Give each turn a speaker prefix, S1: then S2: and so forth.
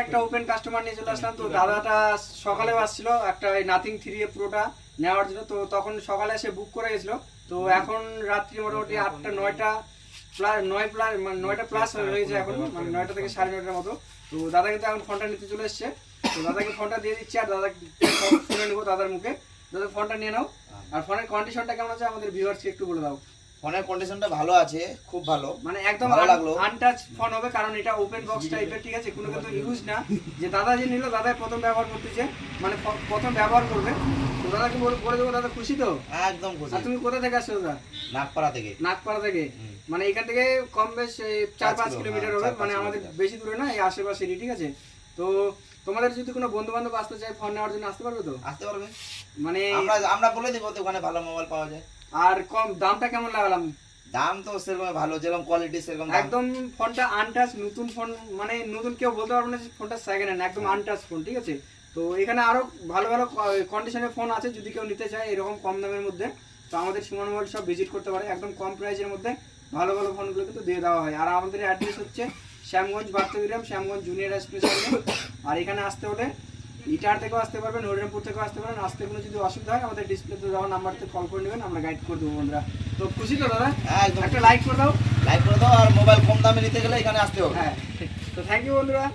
S1: একটা open customer নিয়ে চলে আসলাম। তো দাদাটা সকালেও আসছিল একটা নাথিং 3A প্রোটা নেওয়ার জন্য। তো তখন সকালে এসে বুক করে গেছিল। তো এখন রাত্রি মোটামুটি 8টা 9টা প্লাস 9টা প্লাস হয়েছে এখন, মানে 9টা থেকে 9:30টার মতো। তো দাদা কিন্তু এখন ফোনটা নিতে চলে এসছে। তো দাদাকে ফোনটা দিয়ে দিচ্ছি আর দাদা শুনে নেবো দাদার মুখে। দাদা ফোনটা নিয়ে নাও। আর ফোনের কন্ডিশনটা কেমন আছে আমাদের ভিউয়ার্সকে একটু বলে দাও।
S2: ফোনের কন্ডিশনটা ভালো আছে, খুব ভালো,
S1: মানে একদম
S2: ভালো লাগলো।
S1: আনটাচ ফোন হবে, কারণ এটা ওপেন বক্স টাইপের, ঠিক আছে? কোনো কিন্তু ইউজ না যে দাদা যে নিল দাদা প্রথম ব্যবহার করতেছে, মানে প্রথম ব্যবহার করবে। তো দাদাকে বলে দেবো, দাদা খুশি তো?
S2: একদম খুশি।
S1: আর তুমি কোথা থেকে আসছো দাদা?
S2: নাগপাড়া থেকে।
S1: নাগপাড়া থেকে, মানে এখান থেকে কম বেশ 4-5 কিলোমিটার হবে, মানে আমাদের বেশি দূরে না, এই আশেপাশেরই, ঠিক আছে? তো তোমাদের যদি কোনো বন্ধু বান্ধব আসতে চায় ফোন নেওয়ার জন্য আসতে পারবে তো?
S2: আসতে পারবে,
S1: মানে
S2: আমরা বলে দিব দোকানে ভালো মোবাইল পাওয়া যায়।
S1: আর কম দামটা কেমন লাগালাম?
S2: দাম তো সেরকম ভালো, যেরকম কোয়ালিটি সেরকম দাম।
S1: একদম ফোনটা আনটাচ নতুন ফোন, মানে নতুন কেউ বলতে পারবে না যে ফোনটা সেকেন্ড হ্যান্ড, একদম আনটাচ ফোন, ঠিক আছে? তো এখানে আরো ভালো ভালো কন্ডিশনের ফোন আছে, যদি কেউ নিতে চায় এরকম কম দামের মধ্যে তো আমাদের সুমন মোবাইল সব ভিজিট করতে পারে। একদম কম প্রাইসের মধ্যে ভালো ভালো ফোনগুলো কিন্তু দিয়ে দেওয়া হয়। আর আমাদের অ্যাড্রেস হচ্ছে শ্যামগঞ্জ বার্তগ্রাম, শ্যামগঞ্জ জুনিয়র এক্সপ্রেস। আর এখানে আসতে হলে ইটার থেকেও আসতে পারবেন, হরিরামপুর থেকেও আসতে পারেন। আসতে কোনো যদি অসুবিধা হয় আমাদের ডিসপ্লেতে দেওয়া নাম্বারতে কল করে নেবেন, আমরা গাইড করে দেবো বন্ধুরা। তো খুশি তো দাদা?
S2: একদম
S1: একটা লাইক করে দাও।
S2: লাইক করে দাও। আর মোবাইল কম দামে নিতে গেলে এখানে আসতে হবে।
S1: হ্যাঁ, তো থ্যাংক ইউ বন্ধুরা।